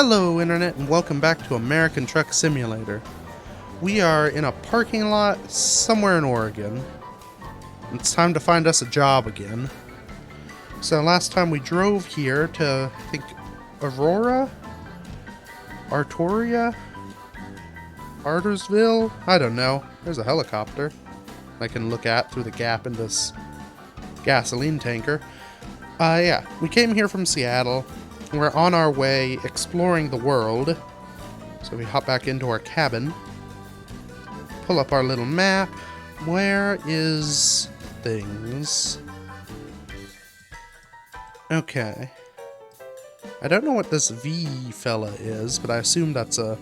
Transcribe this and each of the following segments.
Hello Internet and welcome back to American Truck Simulator. We are in a parking lot somewhere in Oregon. It's time to find us a job again. So last time we drove here to, I think, Aurora? Artoria? Artersville? I don't know. There's a helicopter I can look at through the gap in this gasoline tanker. Yeah, we came here from Seattle. We're on our way exploring the world. So we hop back into our cabin. Pull up our little map. Where is things? Okay. I don't know what this V fella is, but I assume that's a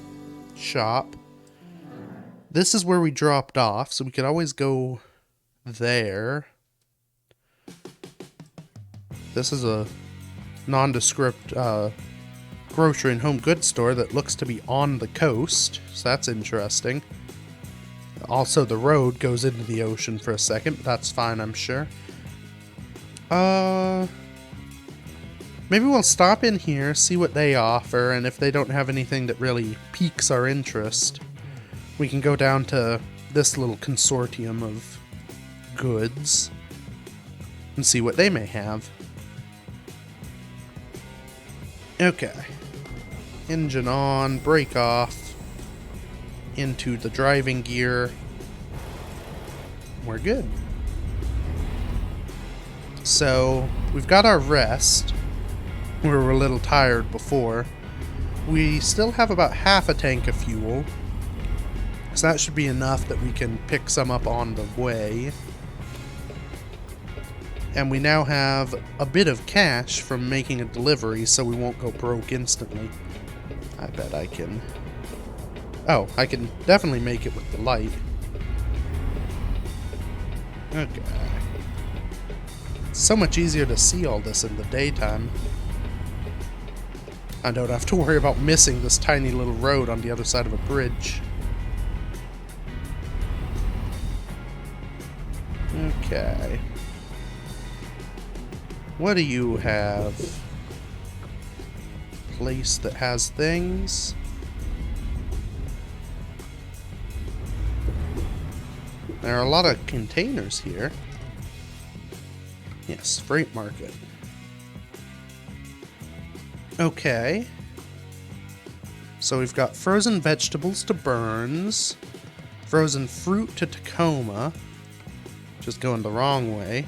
shop. This is where we dropped off, so we could always go there. This is a nondescript grocery and home goods store that looks to be on the coast, so that's interesting. Also, the road goes into the ocean for a second, but that's fine, I'm sure. Maybe we'll stop in here, see what they offer, and if they don't have anything that really piques our interest, we can go down to this little consortium of goods and see what they may have. Okay. Engine on, brake off, into the driving gear. We're good. So, we've got our rest. We were a little tired before. We still have about half a tank of fuel. So that should be enough that we can pick some up on the way. And we now have a bit of cash from making a delivery, so we won't go broke instantly. I bet I can... Oh, I can definitely make it with the light. Okay. It's so much easier to see all this in the daytime. I don't have to worry about missing this tiny little road on the other side of a bridge. Okay. What do you have? Place that has things. There are a lot of containers here. Yes, freight market. Okay. So we've got frozen vegetables to Burns, frozen fruit to Tacoma, just going the wrong way,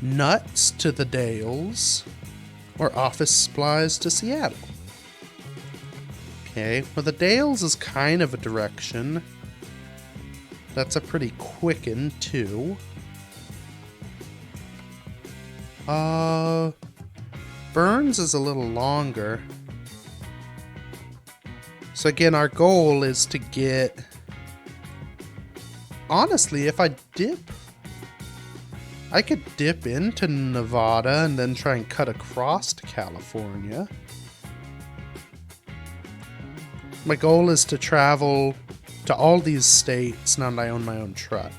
nuts to the Dales, or office supplies to Seattle. Okay, well the Dales is kind of a direction. That's a pretty quicken too. Burns is a little longer. So again, our goal is to get... Honestly, if I dip... I could dip into Nevada and then try and cut across to California. My goal is to travel to all these states now that I own my own truck.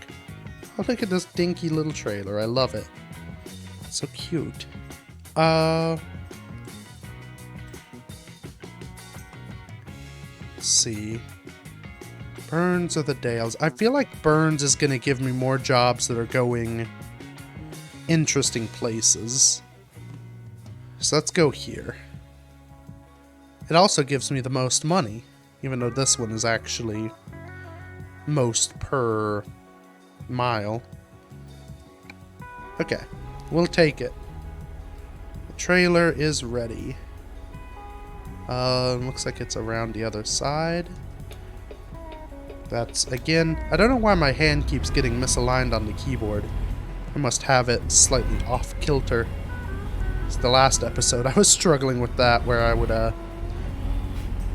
Oh, look at this dinky little trailer. I love it. So cute. Let's see. Burns or the Dales? I feel like Burns is going to give me more jobs that are going interesting places. So let's go here. It also gives me the most money, even though this one is actually most per mile. Okay, we'll take it. The trailer is ready. Looks like it's around the other side. That's, again, I don't know why my hand keeps getting misaligned on the keyboard. I must have it slightly off kilter. It's the last episode I was struggling with that, where I would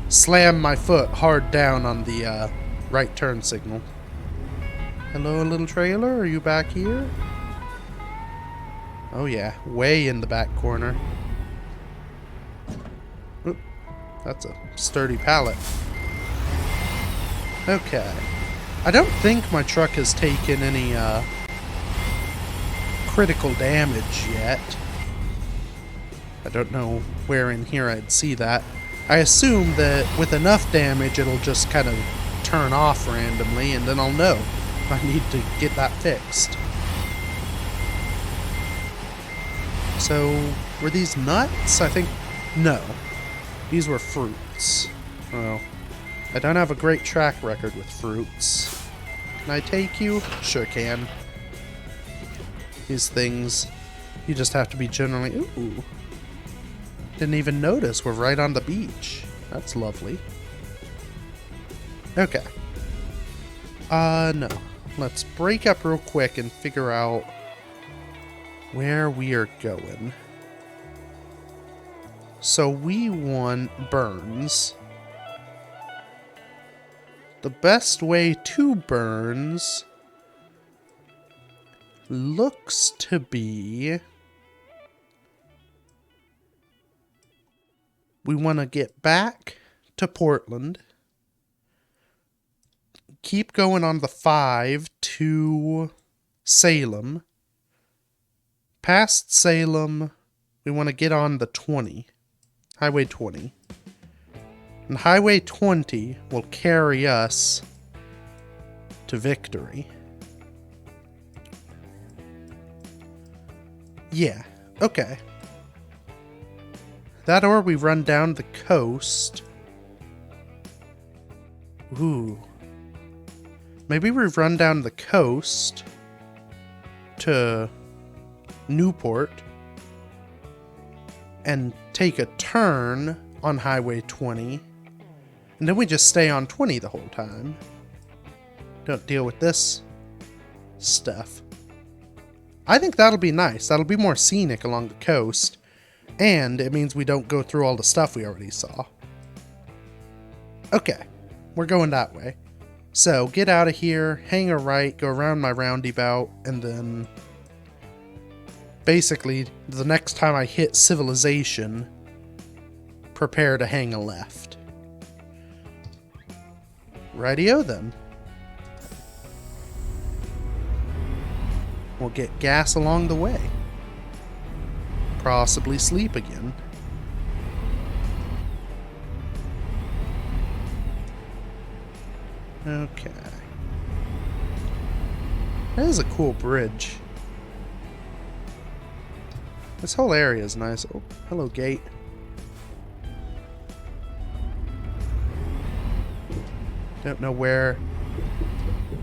slam my foot hard down on the right turn signal. Hello, little trailer, are you back here? Oh yeah, way in the back corner. Oop, that's a sturdy pallet. Okay. I don't think my truck has taken any critical damage yet. I don't know where in here I'd see that. I assume that with enough damage, it'll just kind of turn off randomly, and then I'll know if I need to get that fixed. So, were these nuts? I think... No. These were fruits. Well, I don't have a great track record with fruits. Can I take you? Sure can. These things, you just have to be generally... Ooh. Didn't even notice we're right on the beach. That's lovely. Okay. No. Let's break up real quick and figure out where we are going. So we want Burns. The best way to Burns looks to be... We want to get back to Portland. Keep going on the 5 to Salem. Past Salem, we want to get on the 20. Highway 20. And Highway 20 will carry us to Victory. Yeah, okay. That or we run down the coast. Ooh. Maybe we run down the coast to Newport and take a turn on Highway 20. And then we just stay on 20 the whole time. Don't deal with this stuff. I think that'll be nice. That'll be more scenic along the coast. And it means we don't go through all the stuff we already saw. Okay, we're going that way. So, get out of here, hang a right, go around my roundabout, and then... Basically, the next time I hit civilization, prepare to hang a left. Rightio then. We'll get gas along the way. Possibly sleep again. Okay. That is a cool bridge. This whole area is nice. Oh, hello, gate. Don't know where.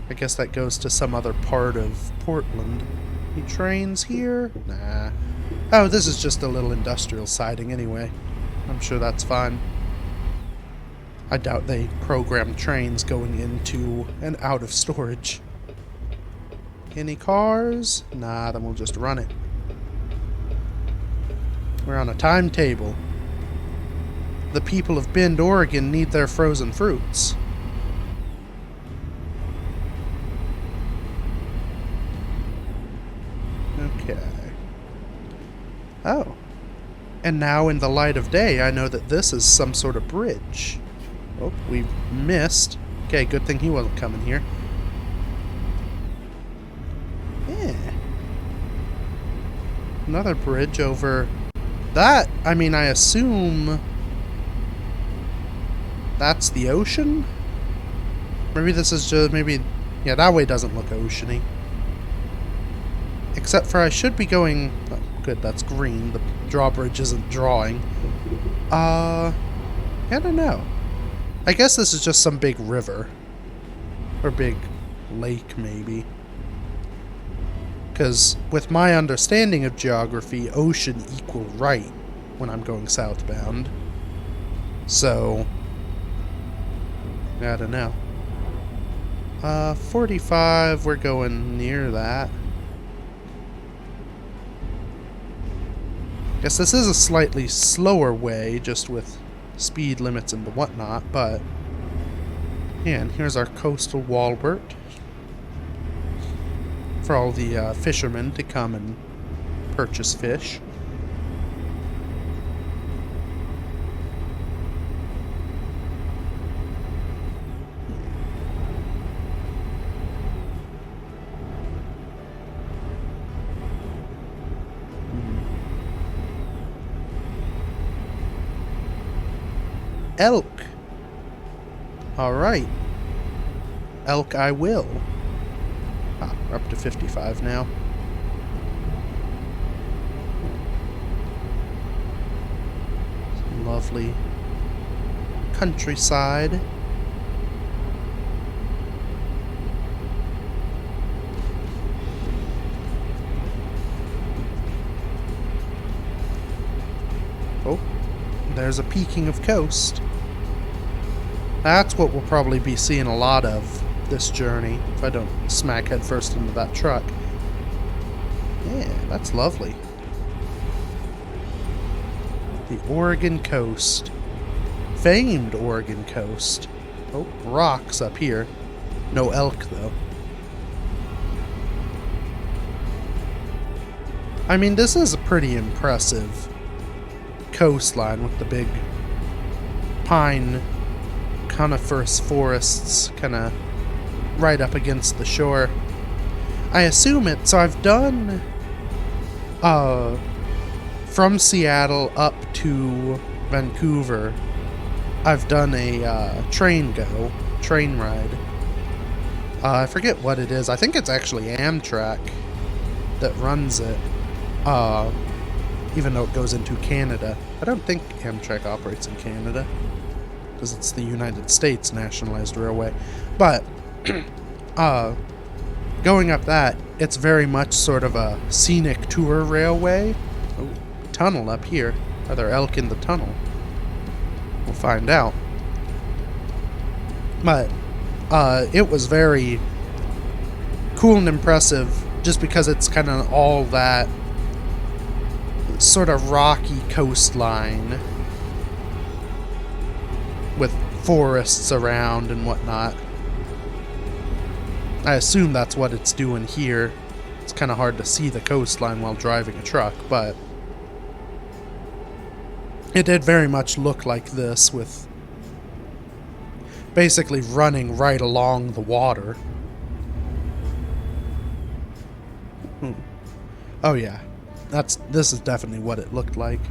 I guess that goes to some other part of Portland. Any trains here? Nah. Oh, this is just a little industrial siding anyway. I'm sure that's fine. I doubt they program trains going into and out of storage. Any cars? Nah, then we'll just run it. We're on a timetable. The people of Bend, Oregon need their frozen fruits. Okay. Oh. And now in the light of day, I know that this is some sort of bridge. Oh, we missed. Okay, good thing he wasn't coming here. Yeah. Another bridge over... That, I mean, I assume... That's the ocean? Maybe this is just, maybe... Yeah, that way doesn't look oceany. Except for I should be going... Oh, good, that's green. The drawbridge isn't drawing. I don't know. I guess this is just some big river. Or big lake, maybe. Because with my understanding of geography, ocean equal right when I'm going southbound. So... I don't know. 45, we're going near that. Guess this is a slightly slower way, just with speed limits and whatnot, but... Yeah, and here's our coastal Walbert. For all the fishermen to come and purchase fish. elk. Alright. Elk I will. Ah, we're up to 55 now. Some lovely countryside. Oh, there's a peaking of coast. That's what we'll probably be seeing a lot of this journey, if I don't smack head first into that truck. Yeah, that's lovely. The Oregon coast. Famed Oregon coast. Oh, rocks up here. No elk, though. I mean, this is a pretty impressive coastline with the big pine coniferous forests kind of right up against the shore. I assume it. So I've done from Seattle up to Vancouver. I've done a train ride. I forget what it is. I think it's actually Amtrak that runs it. Even though it goes into Canada. I don't think Amtrak operates in Canada, because it's the United States nationalized railway. But going up that, it's very much sort of a scenic tour railway. Oh, tunnel up here. Are there elk in the tunnel? We'll find out. But it was very cool and impressive just because it's kind of all that sort of rocky coastline with forests around and whatnot. I assume that's what it's doing here. It's kind of hard to see the coastline while driving a truck, but it did very much look like this, with basically running right along the water. Oh yeah, this is definitely what it looked like.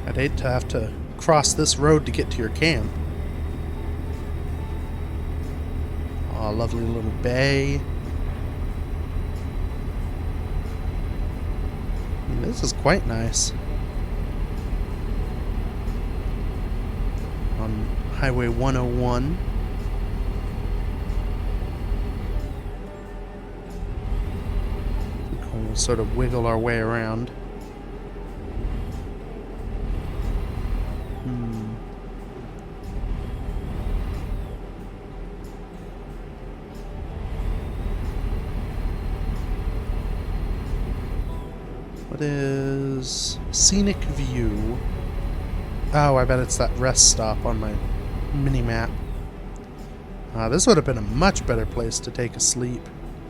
I'd hate to have to cross this road to get to your camp. Oh, lovely little bay. I mean, this is quite nice. On Highway 101. We'll sort of wiggle our way around. What is scenic view? Oh, I bet it's that rest stop on my mini-map. This would have been a much better place to take a sleep.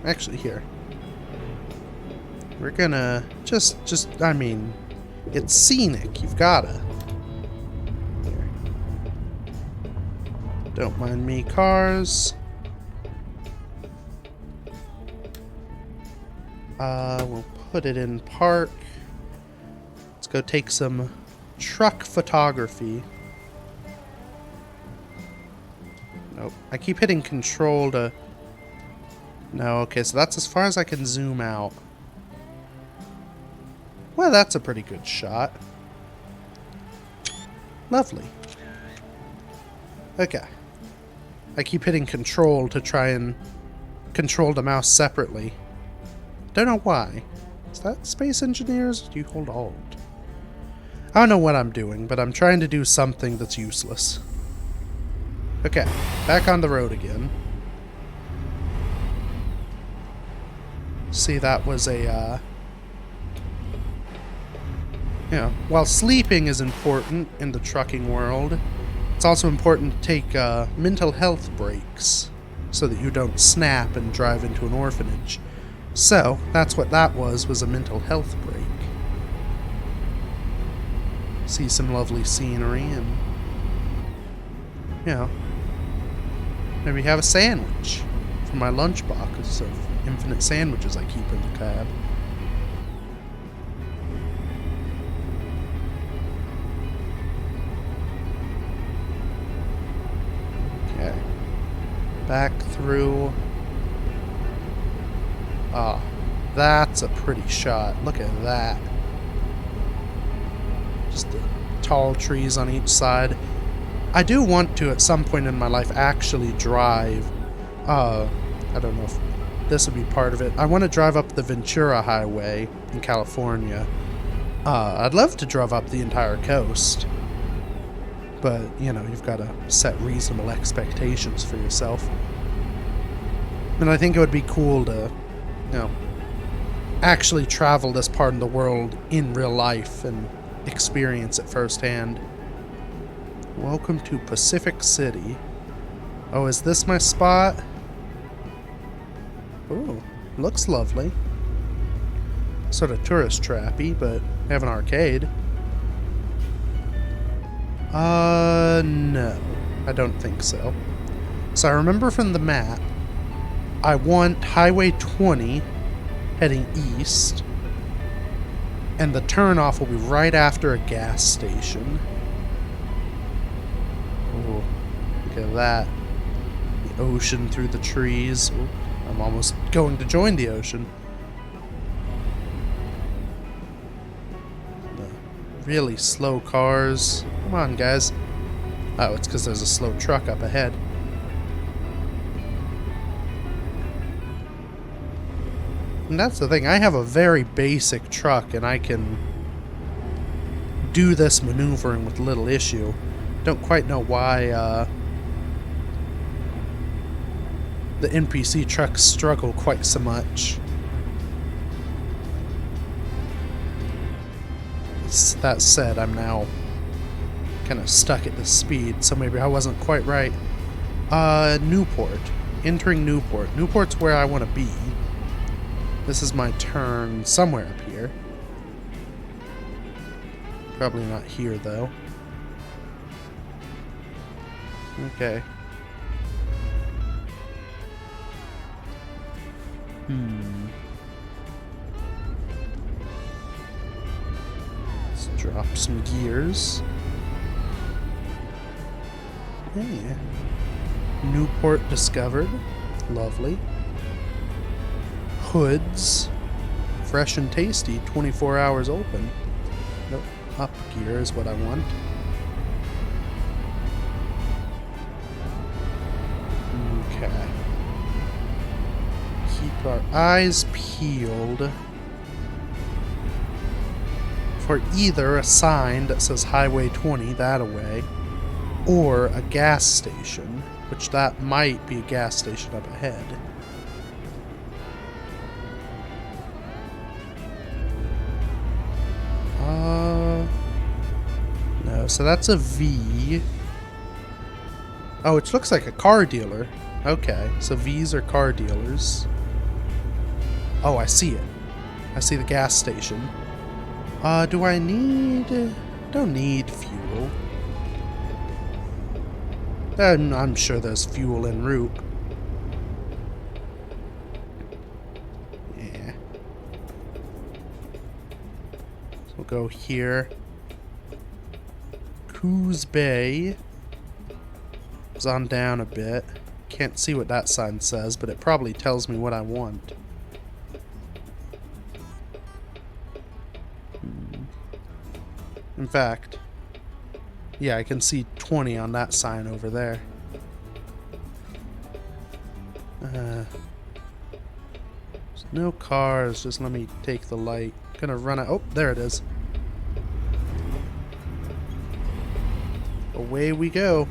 Actually, here. We're gonna I mean, it's scenic. You've gotta. Here. Don't mind me, cars. We'll put it in park. Let's go take some truck photography. Nope. I keep hitting control to... No, okay, so that's as far as I can zoom out. Well, that's a pretty good shot. Lovely. Okay. I keep hitting control to try and control the mouse separately. Don't know why. Is that Space Engineers? Do you hold Alt? I don't know what I'm doing, but I'm trying to do something that's useless. Okay, back on the road again. See, that was a, you know, while sleeping is important in the trucking world, it's also important to take mental health breaks so that you don't snap and drive into an orphanage. So, that's what that was a mental health break. See some lovely scenery and, you know, maybe have a sandwich from my lunchbox of infinite sandwiches I keep in the cab. Back through. Ah, that's a pretty shot. Look at that. Just the tall trees on each side. I do want to, at some point in my life, actually drive. I don't know if this would be part of it. I want to drive up the Ventura Highway in California. I'd love to drive up the entire coast. But, you know, you've got to set reasonable expectations for yourself. And I think it would be cool to, you know, actually travel this part of the world in real life and experience it firsthand. Welcome to Pacific City. Oh, is this my spot? Ooh, looks lovely. Sort of tourist trappy, but have an arcade. No. I don't think so. So I remember from the map, I want Highway 20 heading east, and the turnoff will be right after a gas station. Oh, look at that. The ocean through the trees. Ooh, I'm almost going to join the ocean. The really slow cars. Come on, guys. Oh, it's because there's a slow truck up ahead. And that's the thing, I have a very basic truck and I can do this maneuvering with little issue. Don't quite know why the NPC trucks struggle quite so much. That said, I'm now kind of stuck at this speed, so maybe I wasn't quite right. Newport. Entering Newport. Newport's where I want to be. This is my turn somewhere up here. Probably not here, though. Okay. Let's drop some gears. Yeah. Newport discovered. Lovely. Hoods. Fresh and tasty. 24 hours open. Nope. Up gear is what I want. Okay. Keep our eyes peeled for either a sign that says Highway 20 that away, or a gas station, which that might be a gas station up ahead. No, so that's a V. Oh, it looks like a car dealer. Okay, so V's are car dealers. Oh, I see it. I see the gas station. Do I need... Don't need fuel. I'm sure there's fuel en route. Yeah. So we'll go here. Coos Bay. It's on down a bit. Can't see what that sign says, but it probably tells me what I want. In fact, yeah, I can see 20 on that sign over there. There's no cars, just let me take the light. Gonna run out. Oh, there it is. Away we go.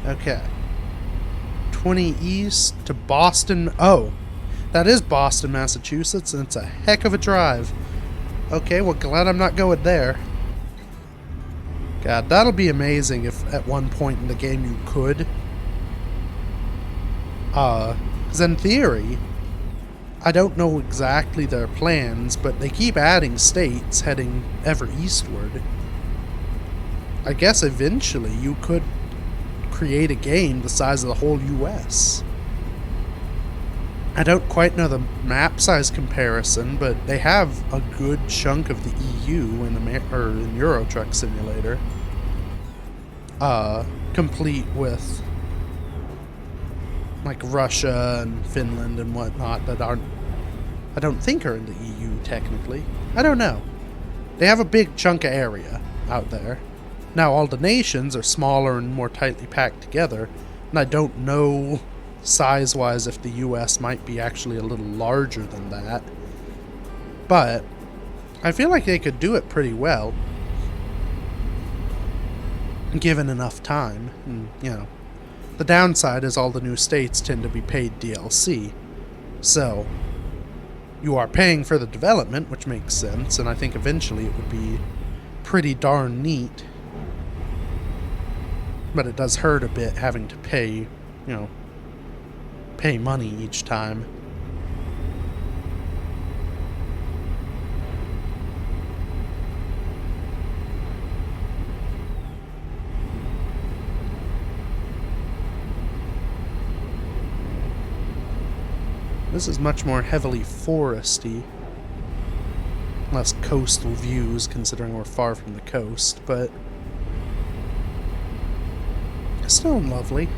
Okay. 20 east to Boston. Oh, that is Boston, Massachusetts, and it's a heck of a drive. Okay, well, glad I'm not going there. God, that'll be amazing if at one point in the game you could. Because in theory, I don't know exactly their plans, but they keep adding states heading ever eastward. I guess eventually you could create a game the size of the whole US. I don't quite know the map size comparison, but they have a good chunk of the EU in Euro Truck Simulator. complete with like Russia and Finland and whatnot that aren't, I don't think are in the EU technically. I don't know. They have a big chunk of area out there. Now all the nations are smaller and more tightly packed together, and I don't know size-wise if the US might be actually a little larger than that. But I feel like they could do it pretty well, given enough time. And, you know, the downside is all the new states tend to be paid DLC. So you are paying for the development, which makes sense, and I think eventually it would be pretty darn neat. But it does hurt a bit having to pay, you know, pay money each time. This is much more heavily foresty. Less coastal views, considering we're far from the coast, but still lovely.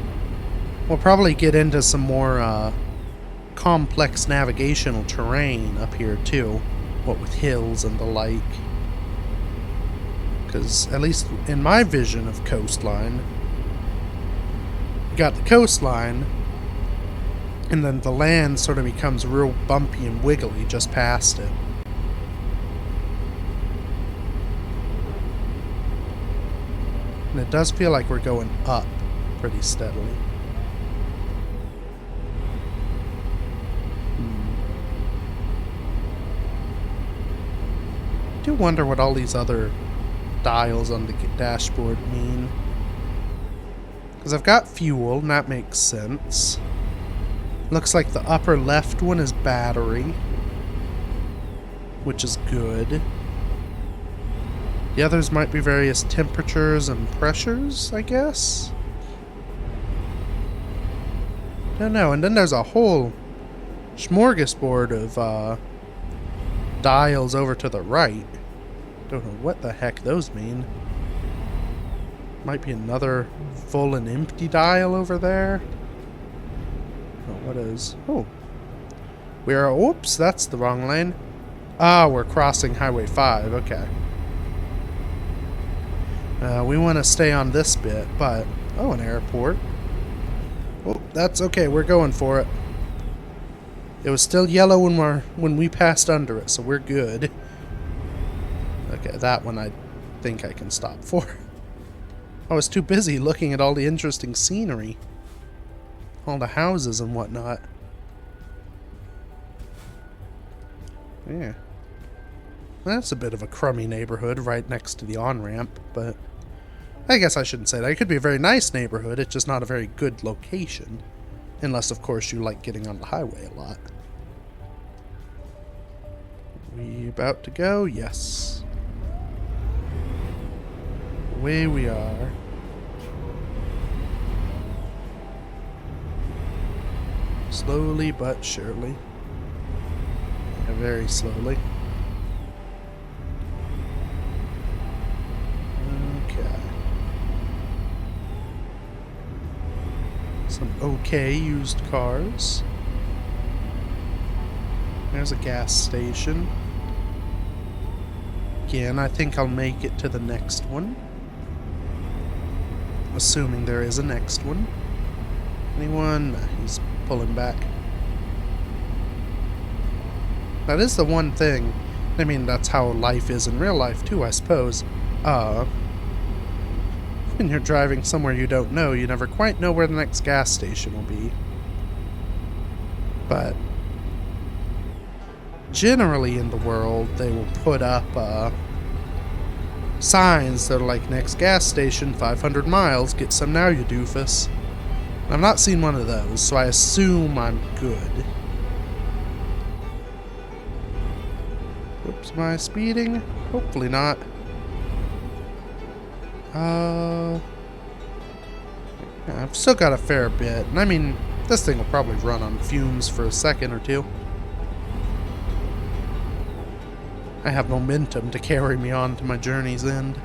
We'll probably get into some more complex navigational terrain up here too, what with hills and the like. Because at least in my vision of coastline, you got the coastline, and then the land sort of becomes real bumpy and wiggly just past it. And it does feel like we're going up pretty steadily. I do wonder what all these other dials on the dashboard mean. Because I've got fuel, and that makes sense. Looks like the upper left one is battery, which is good. The others might be various temperatures and pressures, I guess? Don't know. And then there's a whole smorgasbord of dials over to the right. Don't know what the heck those mean. Might be another full and empty dial over there. Oh, what is? Oh. We are... Oops, that's the wrong lane. Ah, we're crossing Highway 5. Okay. We want to stay on this bit, but... Oh, an airport. Oh, that's okay. We're going for it. It was still yellow when we passed under it, so we're good. Okay, that one I think I can stop for. I was too busy looking at all the interesting scenery. All the houses and whatnot. Yeah. That's a bit of a crummy neighborhood right next to the on-ramp, but I guess I shouldn't say that. It could be a very nice neighborhood, it's just not a very good location. Unless, of course, you like getting on the highway a lot. We about to go? Yes. Away we are. Slowly but surely. Yeah, very slowly. Okay. Some okay used cars. There's a gas station. Again, I think I'll make it to the next one. Assuming there is a next one. Anyone? Nah, he's pulling back. That is the one thing. I mean, that's how life is in real life too, I suppose. When you're driving somewhere you don't know, you never quite know where the next gas station will be. But generally in the world, they will put up signs that are like, next gas station, 500 miles, get some now, you doofus. I've not seen one of those, so I assume I'm good. Oops, am I speeding? Hopefully not. Yeah, I've still got a fair bit. And I mean, this thing will probably run on fumes for a second or two. I have momentum to carry me on to my journey's end.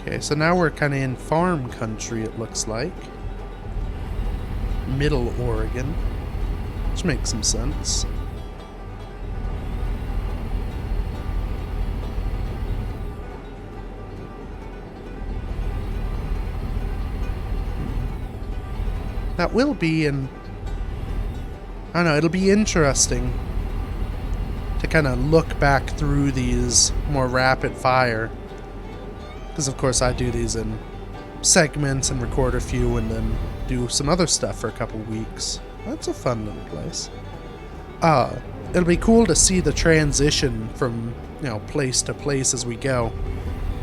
Okay, so now we're kind of in farm country, it looks like. Middle Oregon, which makes some sense. That will be in... I don't know, it'll be interesting to kind of look back through these more rapid fire. Because of course I do these in segments and record a few and then do some other stuff for a couple weeks. That's a fun little place. It'll be cool to see the transition from, you know, place to place as we go.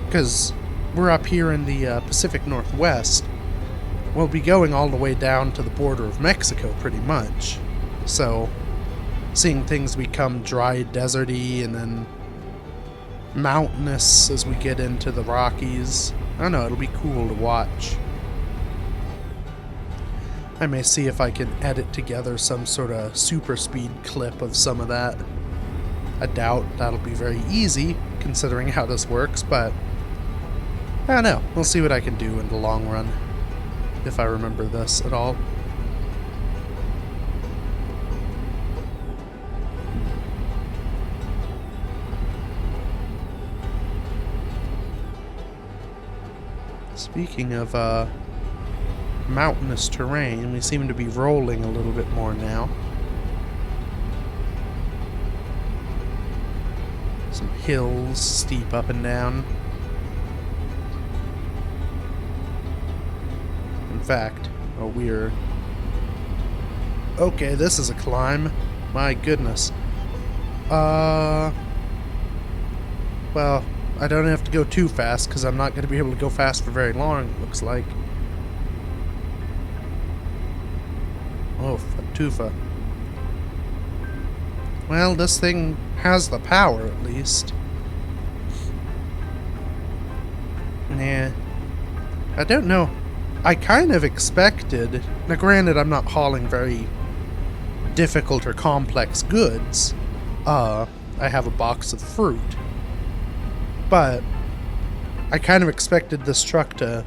Because we're up here in the Pacific Northwest. We'll be going all the way down to the border of Mexico pretty much. So, seeing things become dry, deserty, and then mountainous as we get into the Rockies. I don't know, it'll be cool to watch. I may see if I can edit together some sort of super speed clip of some of that. I doubt that'll be very easy, considering how this works, but I don't know. We'll see what I can do in the long run, if I remember this at all. Speaking of mountainous terrain, we seem to be rolling a little bit more now. Some hills, steep up and down. In fact, we're... Okay, this is a climb. My goodness. Well, I don't have to go too fast, because I'm not going to be able to go fast for very long, it looks like. Oh, Fatufa. Well, this thing has the power, at least. Nah. I don't know. I kind of expected... Now, granted, I'm not hauling very difficult or complex goods. I have a box of fruit. But I kind of expected this truck to,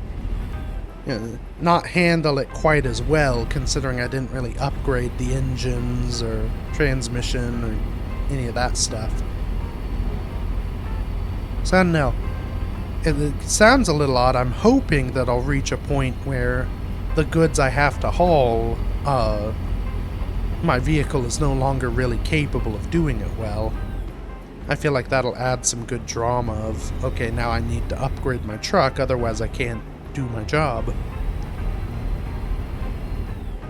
you know, not handle it quite as well, considering I didn't really upgrade the engines or transmission or any of that stuff. So I don't know. It sounds a little odd. I'm hoping that I'll reach a point where the goods I have to haul, my vehicle is no longer really capable of doing it well. I feel like that'll add some good drama of, okay, now I need to upgrade my truck, otherwise I can't do my job.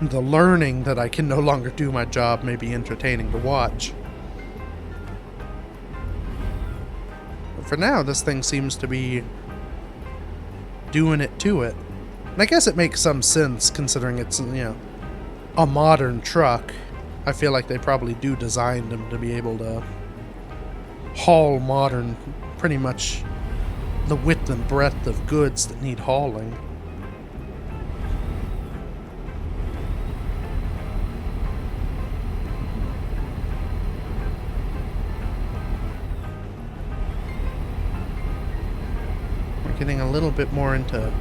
The learning that I can no longer do my job may be entertaining to watch. But for now, this thing seems to be doing it to it. And I guess it makes some sense, considering it's, you know, a modern truck. I feel like they probably do design them to be able to haul modern, pretty much the width and breadth of goods that need hauling. We're getting a little bit more into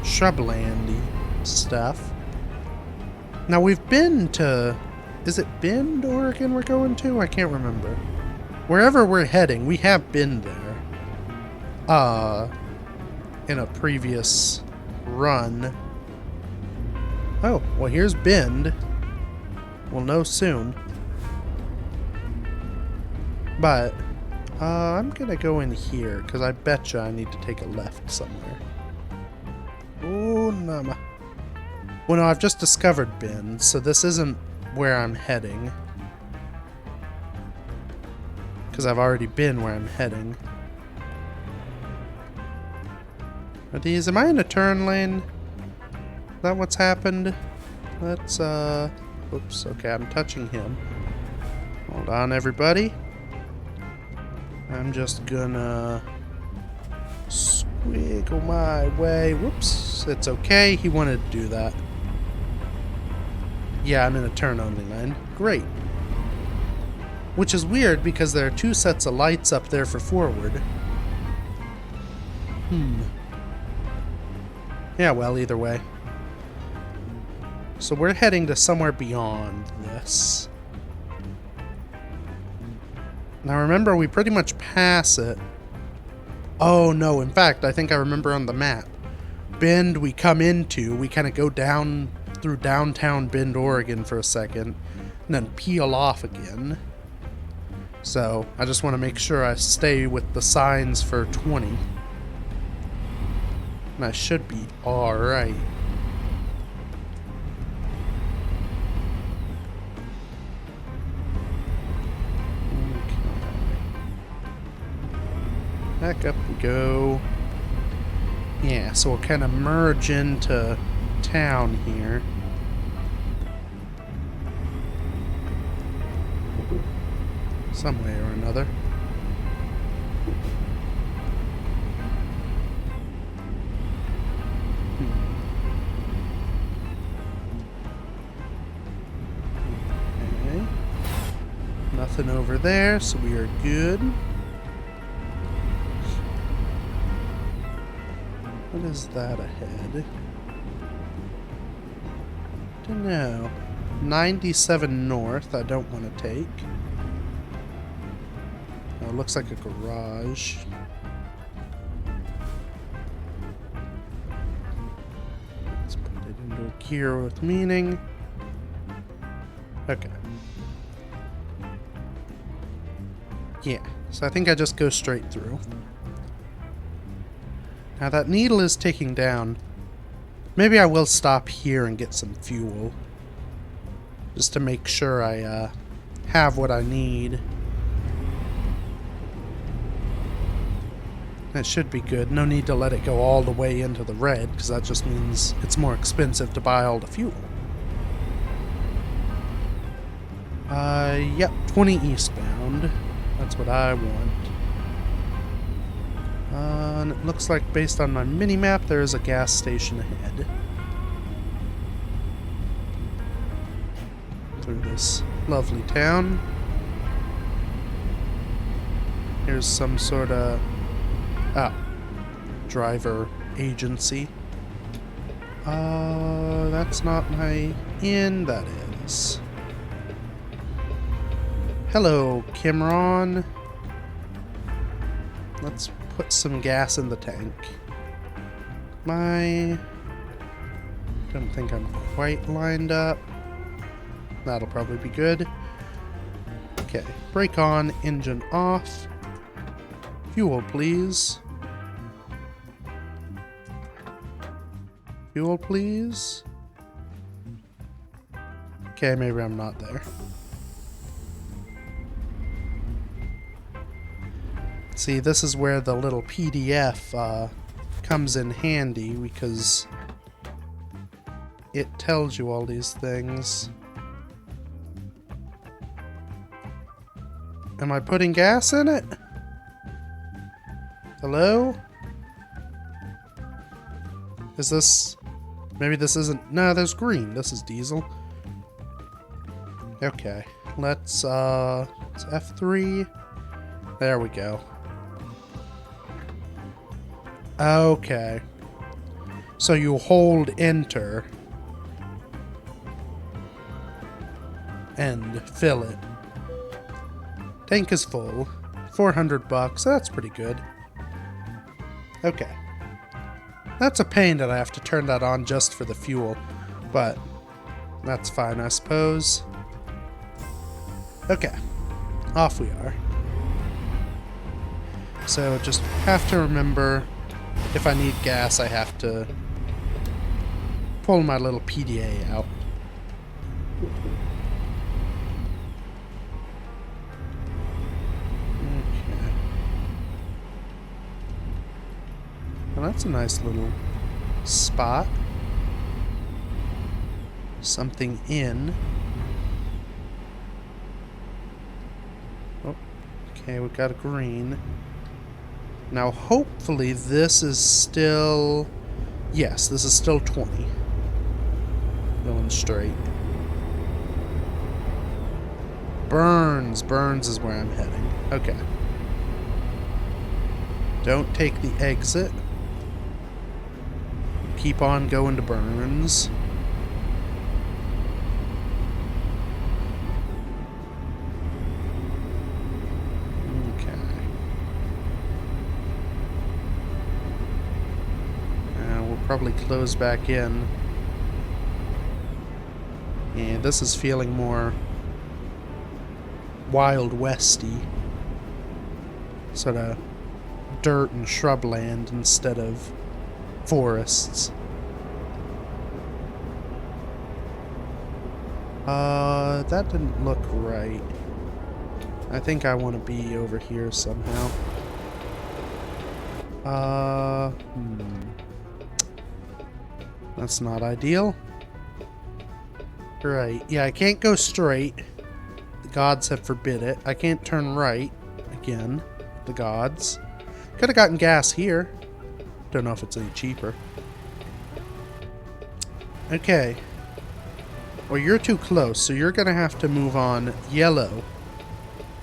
shrublandy stuff. Now we've been to... Is it Bend, Oregon we're going to? I can't remember. Wherever we're heading, we have been there. In a previous run. Oh, well here's Bend. We'll know soon. But, I'm gonna go in here, because I betcha I need to take a left somewhere. Oh, nama. Well, no, I've just discovered Bend, so this isn't where I'm heading. Because I've already been where I'm heading. Are these... Am I in a turn lane? Is that what's happened? Let's, oops, okay, I'm touching him. Hold on, everybody. I'm just gonna... squiggle my way. Whoops, it's okay. He wanted to do that. Yeah, I'm in a turn-only lane. Great. Which is weird, because there are two sets of lights up there for forward. Yeah, well, either way. So we're heading to somewhere beyond this. Now remember, we pretty much pass it. Oh no, in fact, I think I remember on the map. Bend we come into, we kind of go down through downtown Bend, Oregon for a second, and then peel off again. So I just want to make sure I stay with the signs for 20. And I should be alright. Back up we go. Yeah, so we'll kind of merge into town here. Some way or another. Okay. Nothing over there, so we are good. What is that ahead? Don't know. 97 north, I don't want to take. Oh, it looks like a garage. Let's put it into a gear with meaning. Okay. Yeah, so I think I just go straight through. Now that needle is ticking down. Maybe I will stop here and get some fuel. Just to make sure I have what I need. That should be good. No need to let it go all the way into the red, because that just means it's more expensive to buy all the fuel. Yep, 20 eastbound. That's what I want. And it looks like, based on my mini-map, there is a gas station ahead. Through this lovely town. Here's some sort of... driver agency. That's not my inn, that is. Hello, Cameron. Let's put some gas in the tank. Don't think I'm quite lined up. That'll probably be good. Okay, brake on, engine off. Fuel, please. Fuel, please. Okay, maybe I'm not there. See, this is where the little PDF comes in handy, because it tells you all these things. Am I putting gas in it? Hello? Is this... Maybe this isn't... No, there's green. This is diesel. Okay. Let's it's F3. There we go. Okay. So you hold enter and fill it. Tank is full. $400. That's pretty good. Okay. That's a pain that I have to turn that on just for the fuel, but that's fine, I suppose. Okay. Off we are. So just have to remember, if I need gas, I have to pull my little PDA out. Okay. Well, that's a nice little spot. Something in. Oh, okay, we got a green. Now, hopefully this is still... Yes, this is still 20. Going straight. Burns. Burns is where I'm heading. Okay. Don't take the exit. keep on going to Burns. Okay. We'll probably close back in. Yeah, this is feeling more Wild Westy. Sort of dirt and shrubland instead of forests. That didn't look right. I think I want to be over here somehow. That's not ideal. Right, yeah, I can't go straight. The gods have forbid it. I can't turn right. Again, the gods. Could have gotten gas here. Don't know if it's any cheaper. Okay. Well, you're too close, so you're gonna have to move on. Yellow,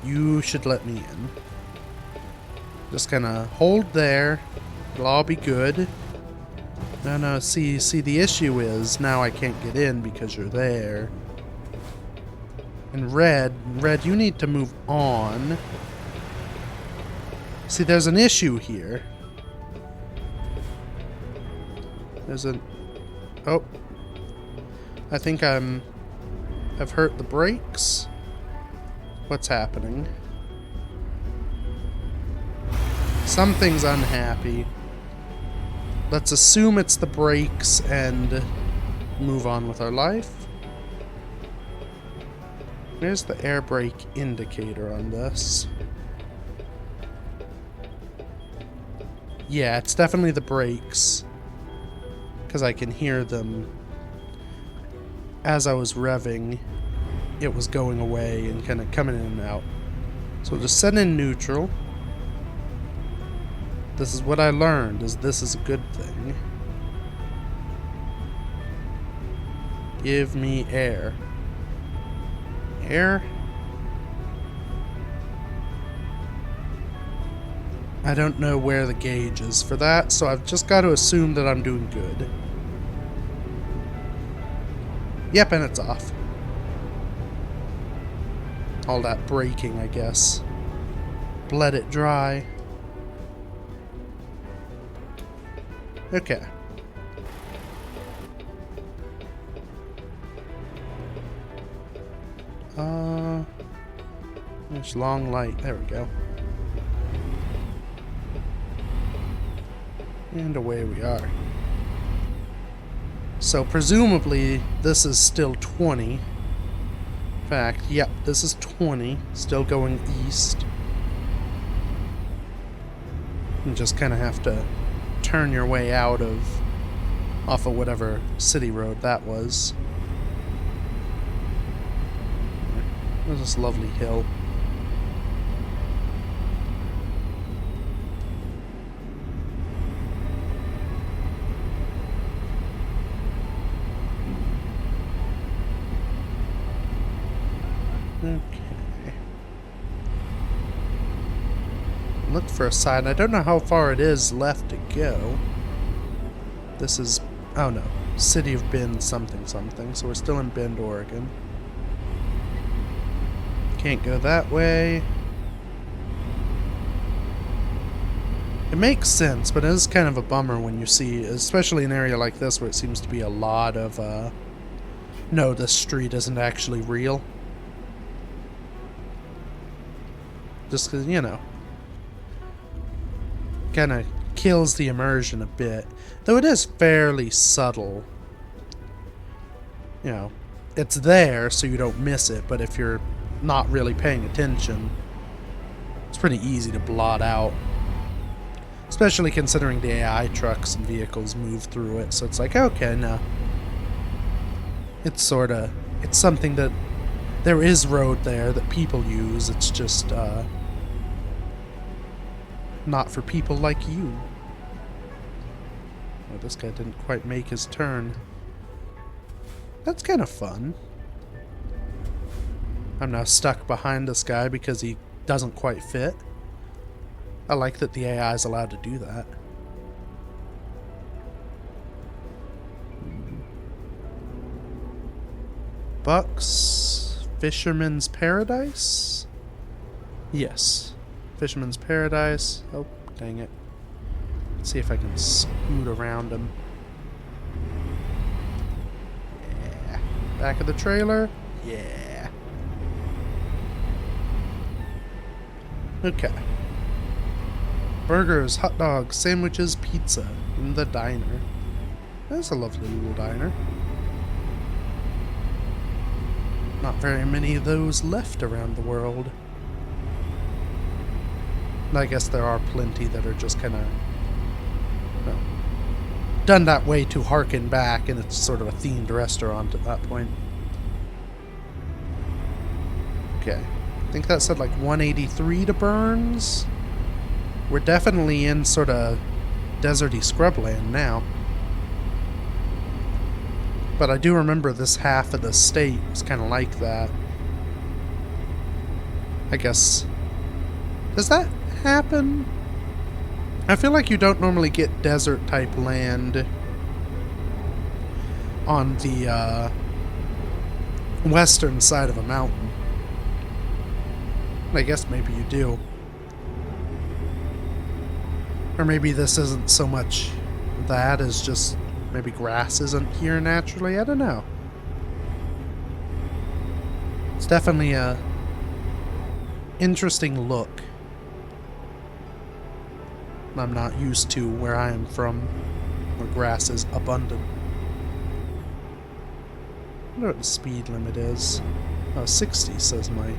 you should let me in. Just gonna hold there. It'll all be good. No, see, the issue is now I can't get in because you're there. And red, you need to move on. See, there's an issue here. There's a... Oh. I think I've hurt the brakes. What's happening? Something's unhappy. Let's assume it's the brakes and move on with our life. Where's the air brake indicator on this? Yeah, it's definitely the brakes. Because I can hear them. As I was revving, it was going away and kind of coming in and out. So we'll just set in neutral. This is what I learned, is this is a good thing. Give me air. Air? I don't know where the gauge is for that, so I've just got to assume that I'm doing good. Yep, and it's off. All that braking, I guess. Let it dry. Okay. There's long light. There we go. And away we are. So presumably this is still 20. In fact, yep, this is 20. Still going east. You just kind of have to turn your way out of off of whatever city road that was. There's this lovely hill. Okay. Look for a sign. I don't know how far it is left to go. This is... oh no. City of Bend something something. So we're still in Bend, Oregon. Can't go that way. It makes sense, but it is kind of a bummer when you see, especially an area like this where it seems to be a lot of, no, this street isn't actually real. Just because, you know, kind of kills the immersion a bit. Though it is fairly subtle. You know, it's there so you don't miss it, but if you're not really paying attention, it's pretty easy to blot out. Especially considering the AI trucks and vehicles move through it, so it's like, okay, no. It's sorta, it's something that, there is road there that people use, it's just, not for people like you. Oh, this guy didn't quite make his turn. That's kind of fun. I'm now stuck behind this guy because he doesn't quite fit. I like that the AI is allowed to do that. Bucks. Fisherman's Paradise? Yes. Fisherman's Paradise. Oh, dang it. Let's see if I can scoot around him. Yeah. Back of the trailer? Yeah. Okay. Burgers, hot dogs, sandwiches, pizza in the diner. That's a lovely little diner. Not very many of those left around the world. And I guess there are plenty that are just kind of done that way to harken back, and it's sort of a themed restaurant at that point. Okay. I think that said like 183 to Burns. We're definitely in sort of deserty scrubland now. But I do remember this half of the state was kind of like that. I guess. Does that happen? I feel like you don't normally get desert type land on the western side of a mountain. I guess maybe you do. Or maybe this isn't so much that as just maybe grass isn't here naturally. I don't know. It's definitely a interesting look. I'm not used to where I am from, where grass is abundant. I wonder what the speed limit is. Oh, 60 says my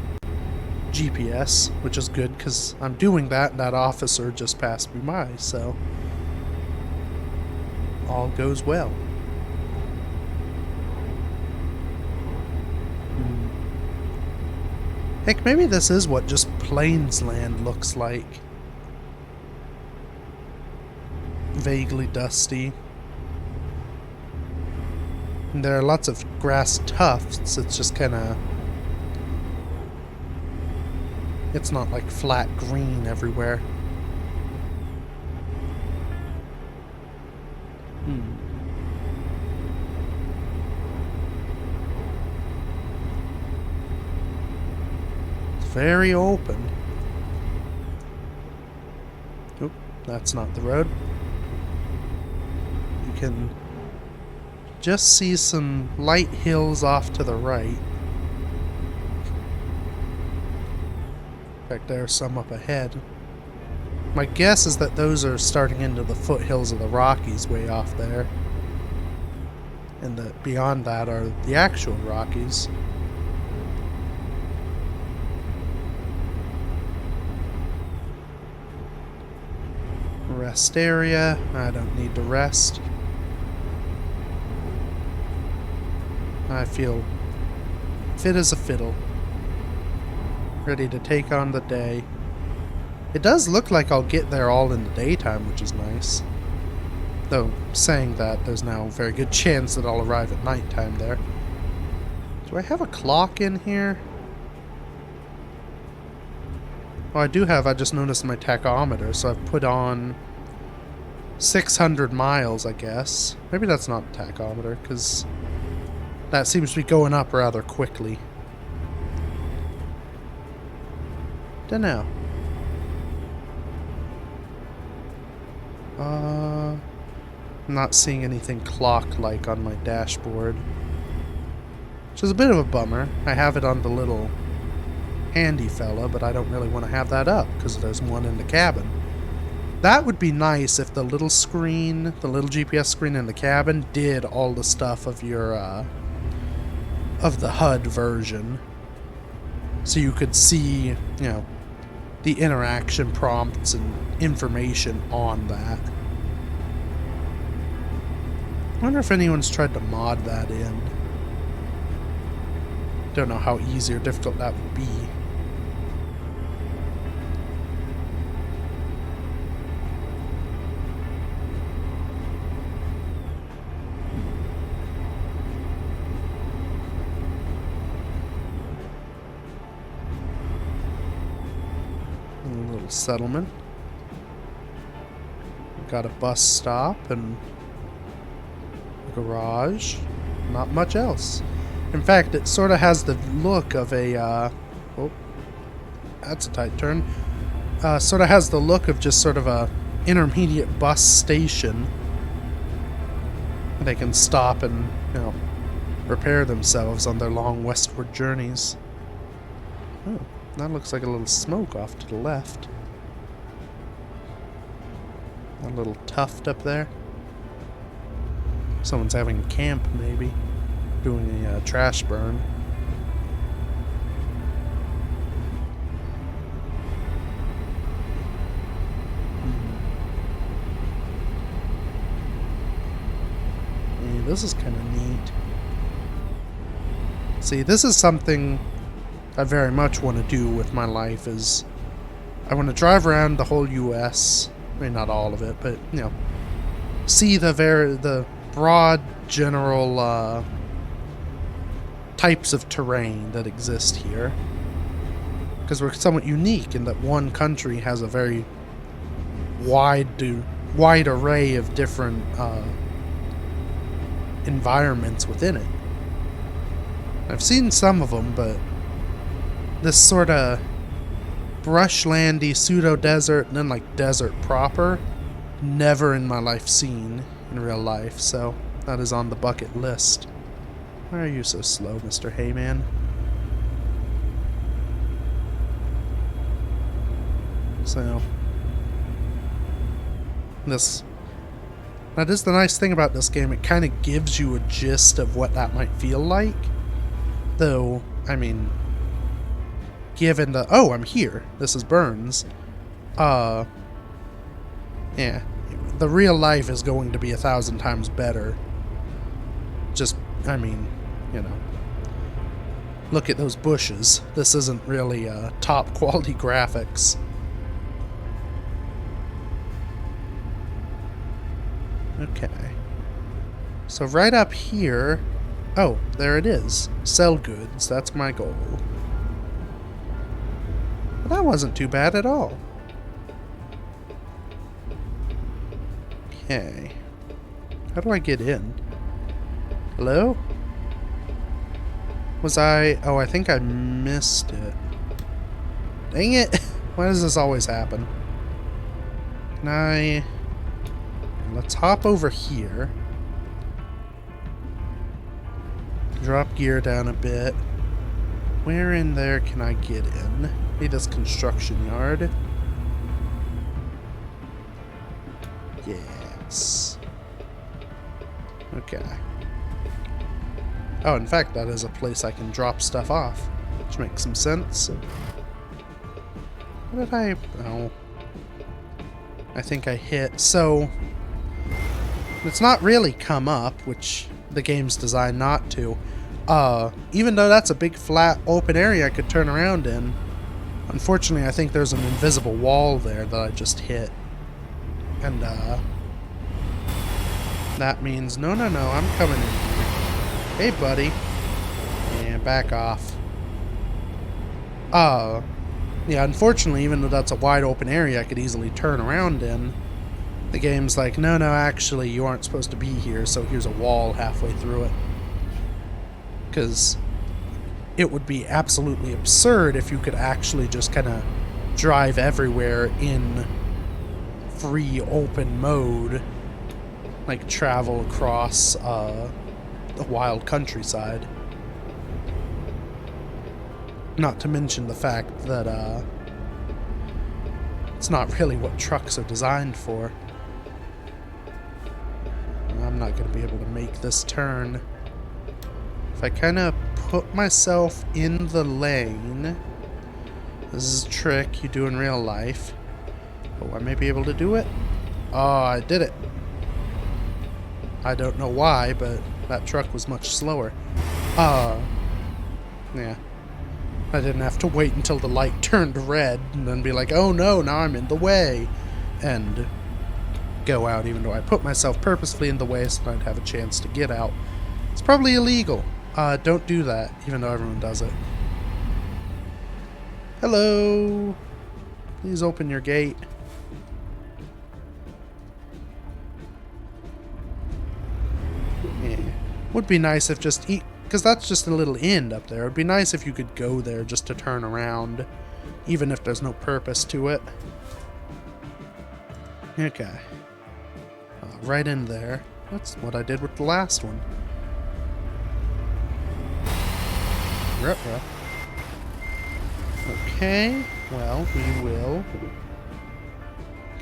GPS, which is good because I'm doing that and that officer just passed me by, so all goes well. Heck, maybe this is what just plains land looks like. Vaguely dusty. And there are lots of grass tufts. It's just kind of... It's not like flat green everywhere. It's very open. Oop, that's not the road. You can just see some light hills off to the right. In fact, there's some up ahead. My guess is that those are starting into the foothills of the Rockies way off there. And that beyond that are the actual Rockies. Rest area. I don't need to rest. I feel fit as a fiddle. Ready to take on the day. It does look like I'll get there all in the daytime, which is nice. Though, saying that, there's now a very good chance that I'll arrive at nighttime there. Do I have a clock in here? Oh, I do have. I just noticed my tachometer, so I've put on 600 miles, I guess. Maybe that's not a tachometer, because that seems to be going up rather quickly. Dunno. I'm not seeing anything clock-like on my dashboard. Which is a bit of a bummer. I have it on the little handy fella, but I don't really want to have that up, because there's one in the cabin. That would be nice if the little screen, the little GPS screen in the cabin, did all the stuff of your, of the HUD version. So you could see, you know, the interaction prompts and information on that. I wonder if anyone's tried to mod that in. Don't know how easy or difficult that would be. A little settlement. Got a bus stop and a garage. Not much else. In fact, it sort of has the look of a, oh, that's a tight turn. Sort of has the look of just sort of a intermediate bus station. They can stop and, you know, repair themselves on their long westward journeys. Oh, that looks like a little smoke off to the left. A little tuft up there. Someone's having a camp, maybe. Doing a trash burn. Hey, this is kind of neat. See, this is something I very much want to do with my life, is I want to drive around the whole US. I mean, not all of it, but, you know, see the broad general types of terrain that exist here. Because we're somewhat unique in that one country has a very wide array of different environments within it. I've seen some of them, but this sort of brushlandy pseudo-desert and then like desert proper, never in my life seen in real life, so that is on the bucket list. Why are you so slow, Mr. Hayman? So, that is the nice thing about this game. It kind of gives you a gist of what that might feel like. Though, I mean, given the... Oh, I'm here. This is Burns. Yeah. The real life is going to be 1,000 times better. Just, I mean, you know. Look at those bushes. This isn't really top quality graphics. Okay. So right up here... Oh, there it is. Sell goods. That's my goal. Well, that wasn't too bad at all. Okay. How do I get in? Hello? Was I... Oh, I think I missed it. Dang it! Why does this always happen? Can I... Let's hop over here. Drop gear down a bit. Where in there can I get in? Maybe this construction yard. Yes. Okay. Oh, in fact, that is a place I can drop stuff off, which makes some sense. What did I... Oh. I think I hit... So... It's not really come up, which the game's designed not to. Even though that's a big flat open area I could turn around in, unfortunately I think there's an invisible wall there that I just hit. And that means no, I'm coming in here. Hey buddy. Yeah, back off. Yeah, unfortunately, even though that's a wide open area I could easily turn around in, the game's like, no, actually, you aren't supposed to be here, so here's a wall halfway through it. Because it would be absolutely absurd if you could actually just kind of drive everywhere in free open mode, like travel across the wild countryside. Not to mention the fact that it's not really what trucks are designed for. I'm not going to be able to make this turn. If I kind of put myself in the lane... This is a trick you do in real life. Oh, I may be able to do it. Oh, I did it. I don't know why, but that truck was much slower. Yeah. I didn't have to wait until the light turned red and then be like, oh no, now I'm in the way. And go out, even though I put myself purposefully in the way so I'd have a chance to get out. It's probably illegal. Don't do that, even though everyone does it. Hello. Please open your gate. Yeah. Would be nice if just Because that's just a little end up there. It'd be nice if you could go there just to turn around, even if there's no purpose to it. Okay. Right in there. That's what I did with the last one. Ruh-roh. Okay, well, we will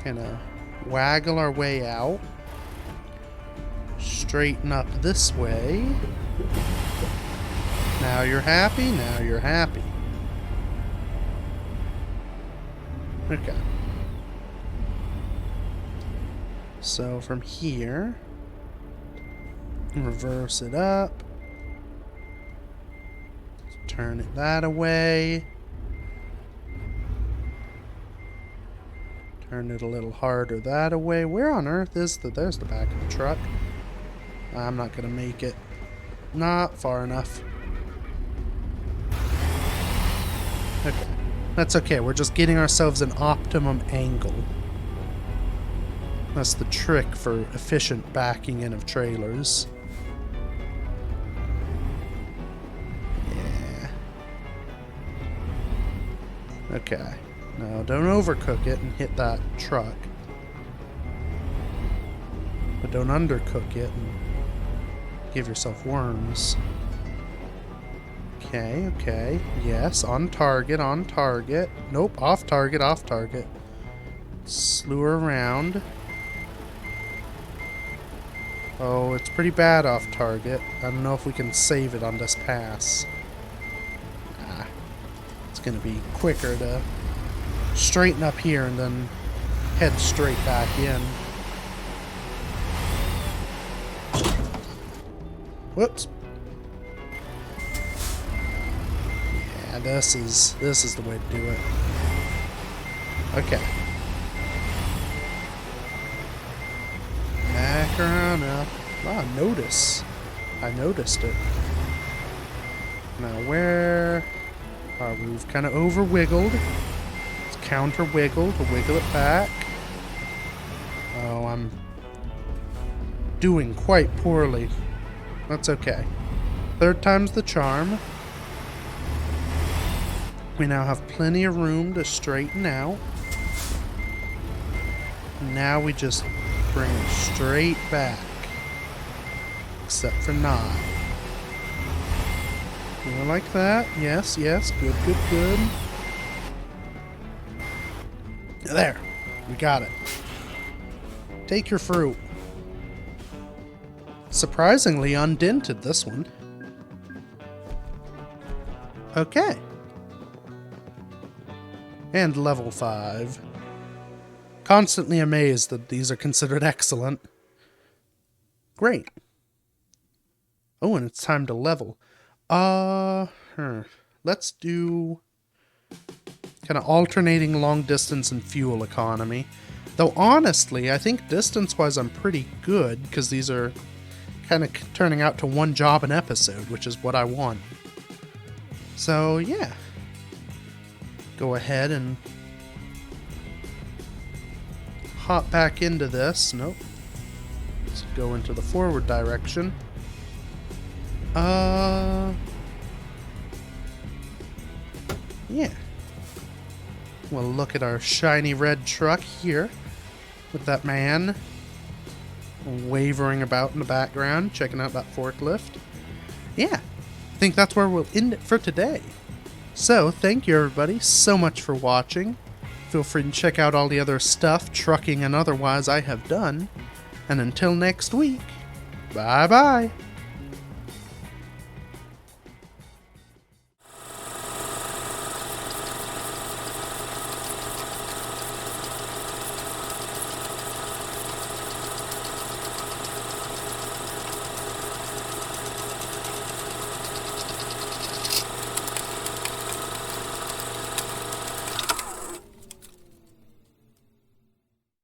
kind of waggle our way out. Straighten up this way. Now you're happy, now you're happy. Okay. So from here, reverse it up. Turn it that away. Turn it a little harder that away. Where on earth is the... There's the back of the truck. I'm not gonna make it. Not far enough. Okay. That's okay. We're just getting ourselves an optimum angle. That's the trick for efficient backing in of trailers. Yeah. Okay. Now, don't overcook it and hit that truck. But don't undercook it and give yourself worms. Okay, okay. Yes, on target, on target. Nope, off target, off target. Slew her around. Oh, it's pretty bad off target. I don't know if we can save it on this pass. Ah, it's gonna be quicker to straighten up here and then head straight back in. Whoops. Yeah, this is the way to do it. Okay. Back around now. Ah, notice. I noticed it. Now where are we? We've kind of over wiggled. Let's counter wiggle to wiggle it back. Oh, I'm doing quite poorly. That's okay. Third time's the charm. We now have plenty of room to straighten out. Now we just bring it straight back. Except for not. More like that. Yes, yes. Good, good, good. There. We got it. Take your fruit. Surprisingly undented, this one. Okay. And level 5. Constantly amazed that these are considered excellent. Great. Oh, and it's time to level. Let's do kind of alternating long distance and fuel economy. Though honestly, I think distance-wise I'm pretty good, because these are kind of turning out to one job an episode, which is what I want. So, yeah. Go ahead and hop back into this. Nope. Let's go into the forward direction. Yeah. We'll look at our shiny red truck here with that man wavering about in the background, checking out that forklift. Yeah, I think that's where we'll end it for today. So, thank you everybody so much for watching. Feel free to check out all the other stuff, trucking and otherwise, I have done. And until next week, bye-bye.